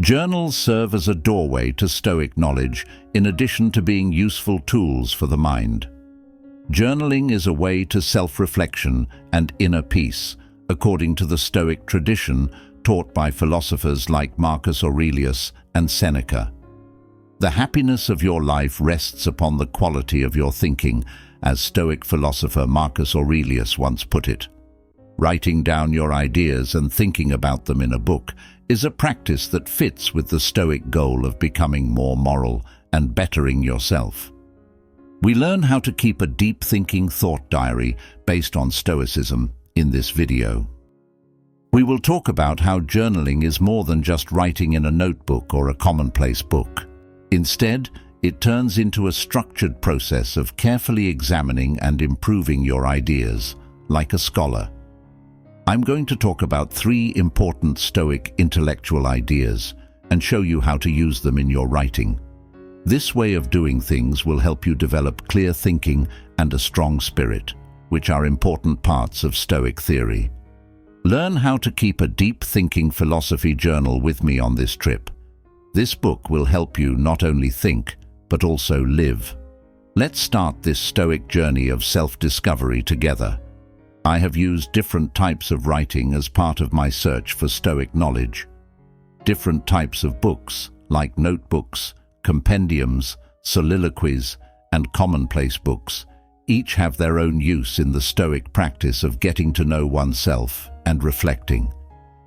Journals serve as a doorway to Stoic knowledge, in addition to being useful tools for the mind. Journaling is a way to self-reflection and inner peace, according to the Stoic tradition taught by philosophers like Marcus Aurelius and Seneca. The happiness of your life rests upon the quality of your thinking, as Stoic philosopher Marcus Aurelius once put it. Writing down your ideas and thinking about them in a book is a practice that fits with the Stoic goal of becoming more moral and bettering yourself. We learn how to keep a deep-thinking thought diary based on Stoicism in this video. We will talk about how journaling is more than just writing in a notebook or a commonplace book. Instead, it turns into a structured process of carefully examining and improving your ideas, like a scholar. I'm going to talk about 3 important Stoic intellectual ideas and show you how to use them in your writing. This way of doing things will help you develop clear thinking and a strong spirit, which are important parts of Stoic theory. Learn how to keep a deep-thinking philosophy journal with me on this trip. This book will help you not only think, but also live. Let's start this Stoic journey of self-discovery together. I have used different types of writing as part of my search for Stoic knowledge. Different types of books, like notebooks, compendiums, soliloquies, and commonplace books, each have their own use in the Stoic practice of getting to know oneself and reflecting.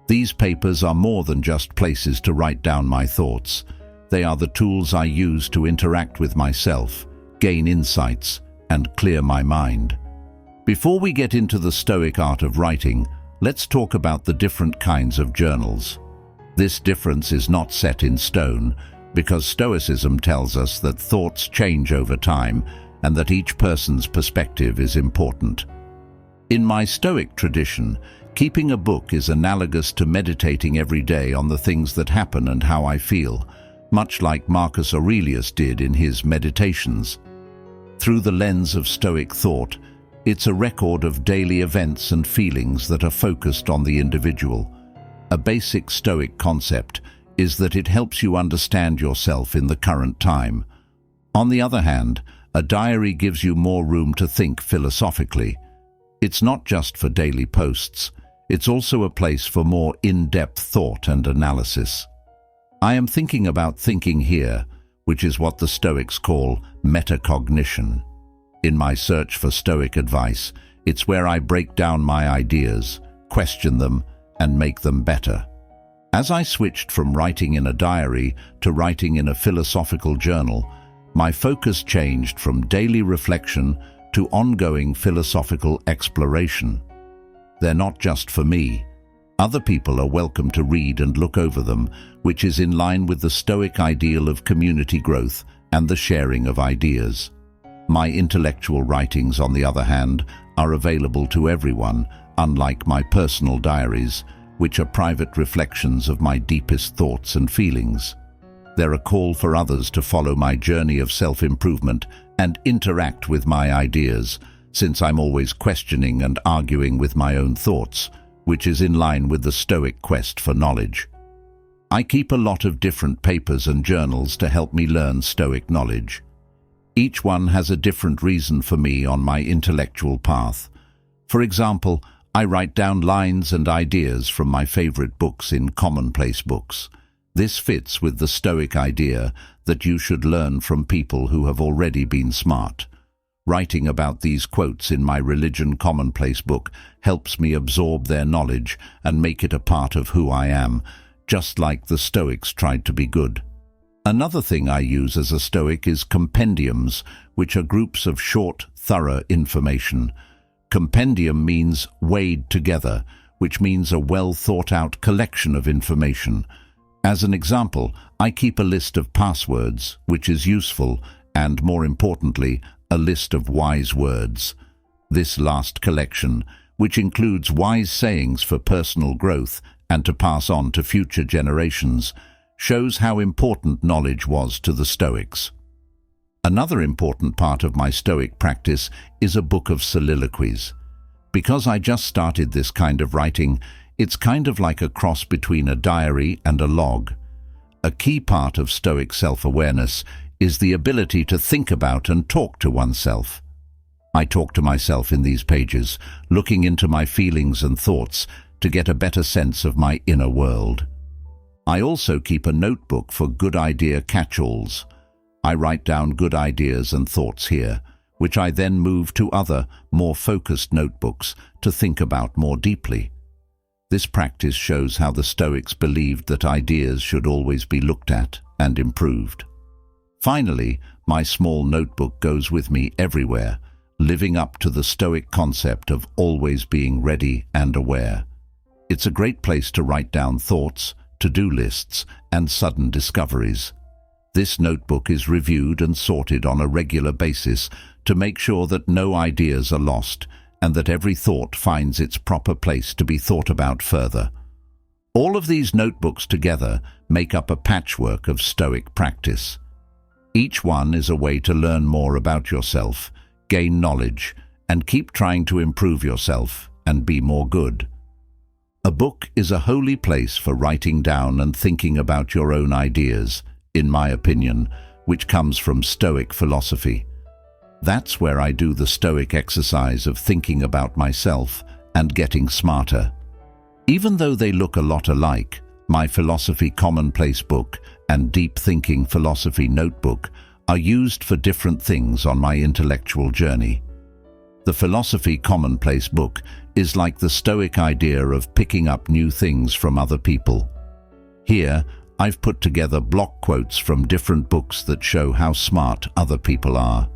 These papers are more than just places to write down my thoughts. They are the tools I use to interact with myself, gain insights, and clear my mind. Before we get into the Stoic art of writing, let's talk about the different kinds of journals. This difference is not set in stone, because Stoicism tells us that thoughts change over time and that each person's perspective is important. In my Stoic tradition, keeping a book is analogous to meditating every day on the things that happen and how I feel, much like Marcus Aurelius did in his Meditations. Through the lens of Stoic thought, it's a record of daily events and feelings that are focused on the individual. A basic Stoic concept is that it helps you understand yourself in the current time. On the other hand, a diary gives you more room to think philosophically. It's not just for daily posts, it's also a place for more in-depth thought and analysis. I am thinking about thinking here, which is what the Stoics call metacognition. In my search for Stoic advice, it's where I break down my ideas, question them, and make them better. As I switched from writing in a diary to writing in a philosophical journal, my focus changed from daily reflection to ongoing philosophical exploration. They're not just for me. Other people are welcome to read and look over them, which is in line with the Stoic ideal of community growth and the sharing of ideas. My intellectual writings, on the other hand, are available to everyone, unlike my personal diaries, which are private reflections of my deepest thoughts and feelings. They're a call for others to follow my journey of self-improvement and interact with my ideas, since I'm always questioning and arguing with my own thoughts, which is in line with the Stoic quest for knowledge. I keep a lot of different papers and journals to help me learn Stoic knowledge. Each one has a different reason for me on my intellectual path. For example, I write down lines and ideas from my favorite books in commonplace books. This fits with the Stoic idea that you should learn from people who have already been smart. Writing about these quotes in my religion commonplace book helps me absorb their knowledge and make it a part of who I am, just like the Stoics tried to be good. Another thing I use as a Stoic is compendiums, which are groups of short, thorough information. Compendium means weighed together, which means a well-thought-out collection of information. As an example, I keep a list of passwords, which is useful, and more importantly, a list of wise words. This last collection, which includes wise sayings for personal growth and to pass on to future generations, shows how important knowledge was to the Stoics. Another important part of my Stoic practice is a book of soliloquies. Because I just started this kind of writing, it's kind of like a cross between a diary and a log. A key part of Stoic self-awareness is the ability to think about and talk to oneself. I talk to myself in these pages, looking into my feelings and thoughts to get a better sense of my inner world. I also keep a notebook for good idea catch-alls. I write down good ideas and thoughts here, which I then move to other, more focused notebooks to think about more deeply. This practice shows how the Stoics believed that ideas should always be looked at and improved. Finally, my small notebook goes with me everywhere, living up to the Stoic concept of always being ready and aware. It's a great place to write down thoughts, to-do lists, and sudden discoveries. This notebook is reviewed and sorted on a regular basis to make sure that no ideas are lost and that every thought finds its proper place to be thought about further. All of these notebooks together make up a patchwork of Stoic practice. Each one is a way to learn more about yourself, gain knowledge, and keep trying to improve yourself and be more good. A book is a holy place for writing down and thinking about your own ideas, in my opinion, which comes from Stoic philosophy. That's where I do the Stoic exercise of thinking about myself and getting smarter. Even though they look a lot alike, my Philosophy Commonplace book and Deep Thinking Philosophy notebook are used for different things on my intellectual journey. The Philosophy Commonplace book is like the Stoic idea of picking up new things from other people. Here, I've put together block quotes from different books that show how smart other people are.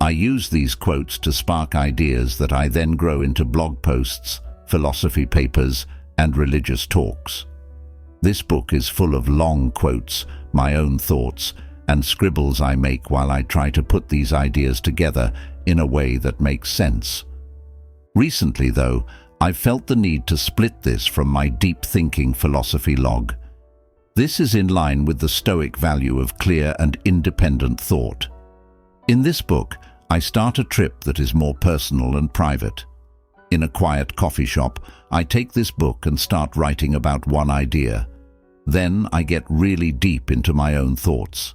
I use these quotes to spark ideas that I then grow into blog posts, philosophy papers, and religious talks. This book is full of long quotes, my own thoughts, and scribbles I make while I try to put these ideas together in a way that makes sense. Recently, though, I've felt the need to split this from my deep thinking philosophy log. This is in line with the Stoic value of clear and independent thought. In this book, I start a trip that is more personal and private. In a quiet coffee shop, I take this book and start writing about one idea. Then I get really deep into my own thoughts.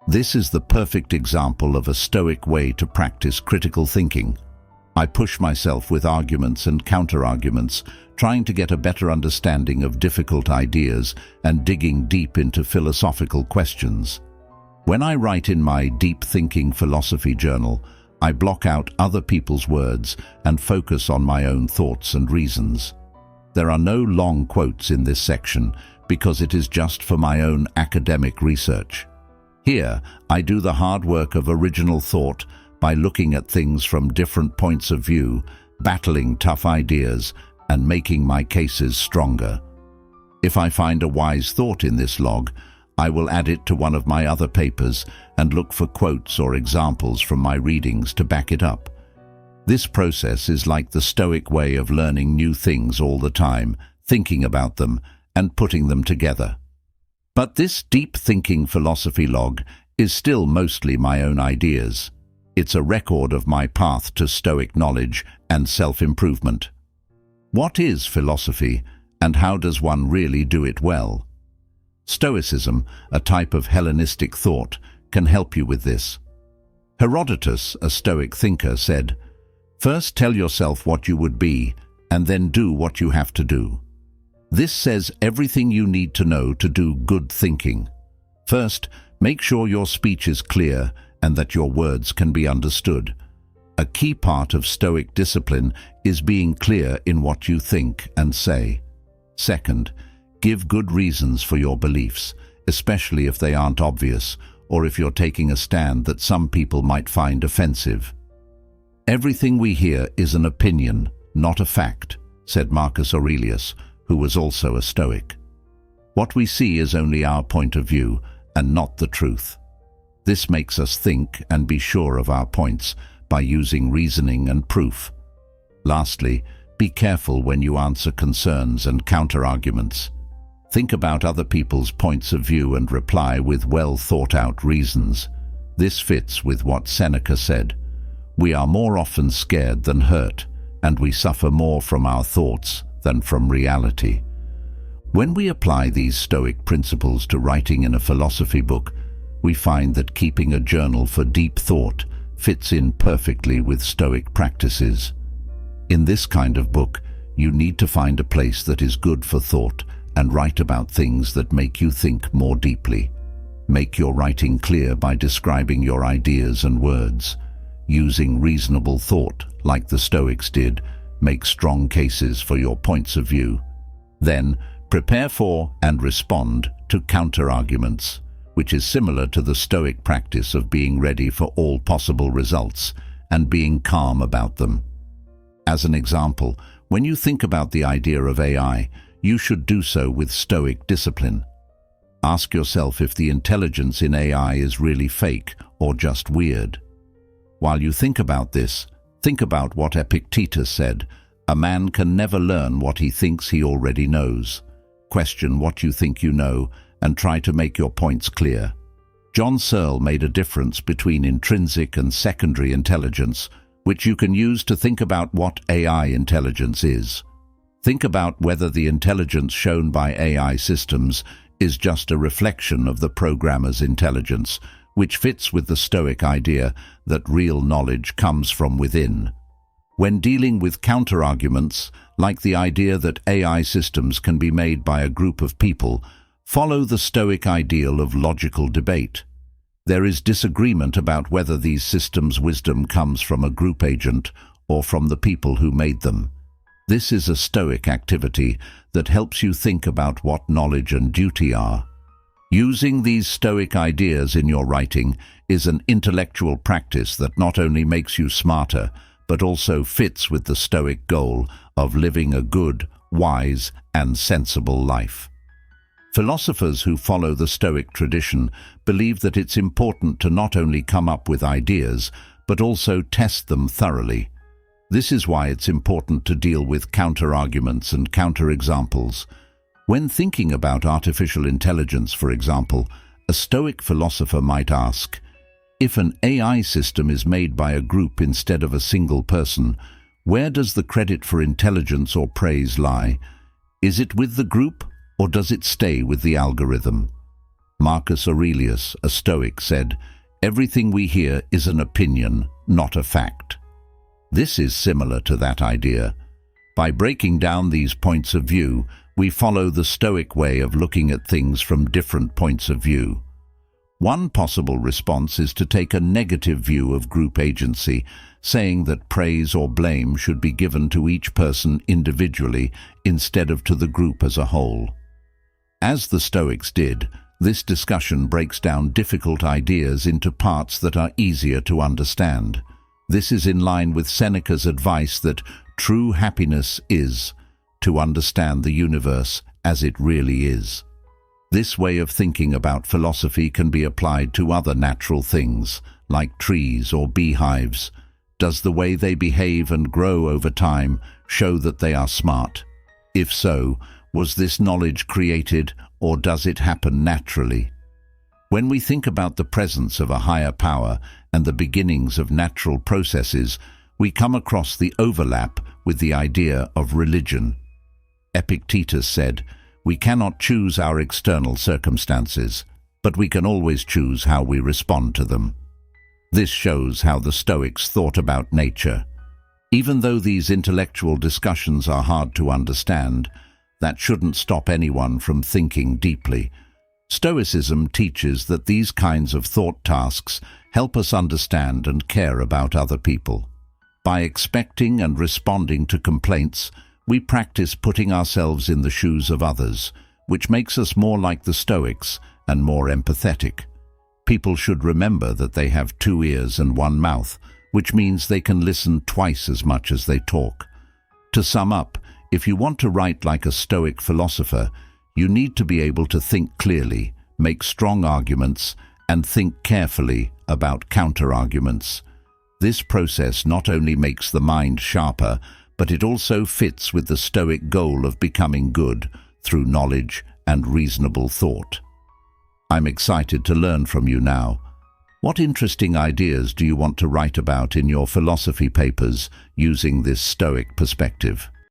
This is the perfect example of a Stoic way to practice critical thinking. I push myself with arguments and counter-arguments, trying to get a better understanding of difficult ideas and digging deep into philosophical questions. When I write in my Deep Thinking Philosophy journal, I block out other people's words and focus on my own thoughts and reasons. There are no long quotes in this section because it is just for my own academic research. Here, I do the hard work of original thought by looking at things from different points of view, battling tough ideas, and making my cases stronger. If I find a wise thought in this log, I will add it to one of my other papers and look for quotes or examples from my readings to back it up. This process is like the Stoic way of learning new things all the time, thinking about them, and putting them together. But this deep thinking philosophy log is still mostly my own ideas. It's a record of my path to Stoic knowledge and self-improvement. What is philosophy, and how does one really do it well? Stoicism, a type of Hellenistic thought, can help you with this. Herodotus, a Stoic thinker, said, "First tell yourself what you would be, and then do what you have to do." This says everything you need to know to do good thinking. First, make sure your speech is clear and that your words can be understood. A key part of Stoic discipline is being clear in what you think and say. Second, give good reasons for your beliefs, especially if they aren't obvious or if you're taking a stand that some people might find offensive. Everything we hear is an opinion, not a fact, said Marcus Aurelius, who was also a Stoic. What we see is only our point of view and not the truth. This makes us think and be sure of our points by using reasoning and proof. Lastly, be careful when you answer concerns and counter-arguments. Think about other people's points of view and reply with well-thought-out reasons. This fits with what Seneca said. We are more often scared than hurt, and we suffer more from our thoughts than from reality. When we apply these Stoic principles to writing in a philosophy book, we find that keeping a journal for deep thought fits in perfectly with Stoic practices. In this kind of book, you need to find a place that is good for thought and write about things that make you think more deeply. Make your writing clear by describing your ideas and words. Using reasonable thought, like the Stoics did, make strong cases for your points of view. Then, prepare for and respond to counter-arguments, which is similar to the Stoic practice of being ready for all possible results and being calm about them. As an example, when you think about the idea of AI, you should do so with Stoic discipline. Ask yourself if the intelligence in AI is really fake or just weird. While you think about this, think about what Epictetus said: "A man can never learn what he thinks he already knows." Question what you think you know and try to make your points clear. John Searle made a difference between intrinsic and secondary intelligence, which you can use to think about what AI intelligence is. Think about whether the intelligence shown by AI systems is just a reflection of the programmer's intelligence, which fits with the Stoic idea that real knowledge comes from within. When dealing with counter-arguments, like the idea that AI systems can be made by a group of people, follow the Stoic ideal of logical debate. There is disagreement about whether these systems' wisdom comes from a group agent or from the people who made them. This is a Stoic activity that helps you think about what knowledge and duty are. Using these Stoic ideas in your writing is an intellectual practice that not only makes you smarter, but also fits with the Stoic goal of living a good, wise, and sensible life. Philosophers who follow the Stoic tradition believe that it's important to not only come up with ideas, but also test them thoroughly. This is why it's important to deal with counter-arguments and counter-examples. When thinking about artificial intelligence, for example, a Stoic philosopher might ask, if an AI system is made by a group instead of a single person, where does the credit for intelligence or praise lie? Is it with the group, or does it stay with the algorithm? Marcus Aurelius, a Stoic, said, "Everything we hear is an opinion, not a fact." This is similar to that idea. By breaking down these points of view, we follow the Stoic way of looking at things from different points of view. One possible response is to take a negative view of group agency, saying that praise or blame should be given to each person individually instead of to the group as a whole. As the Stoics did, this discussion breaks down difficult ideas into parts that are easier to understand. This is in line with Seneca's advice that true happiness is to understand the universe as it really is. This way of thinking about philosophy can be applied to other natural things, like trees or beehives. Does the way they behave and grow over time show that they are smart? If so, was this knowledge created, or does it happen naturally? When we think about the presence of a higher power and the beginnings of natural processes, we come across the overlap with the idea of religion. Epictetus said, "We cannot choose our external circumstances, but we can always choose how we respond to them." This shows how the Stoics thought about nature. Even though these intellectual discussions are hard to understand, that shouldn't stop anyone from thinking deeply. Stoicism teaches that these kinds of thought tasks help us understand and care about other people. By expecting and responding to complaints, we practice putting ourselves in the shoes of others, which makes us more like the Stoics and more empathetic. People should remember that they have 2 ears and 1 mouth, which means they can listen twice as much as they talk. To sum up, if you want to write like a Stoic philosopher, you need to be able to think clearly, make strong arguments, and think carefully about counter-arguments. This process not only makes the mind sharper, but it also fits with the Stoic goal of becoming good through knowledge and reasonable thought. I'm excited to learn from you now. What interesting ideas do you want to write about in your philosophy papers using this Stoic perspective?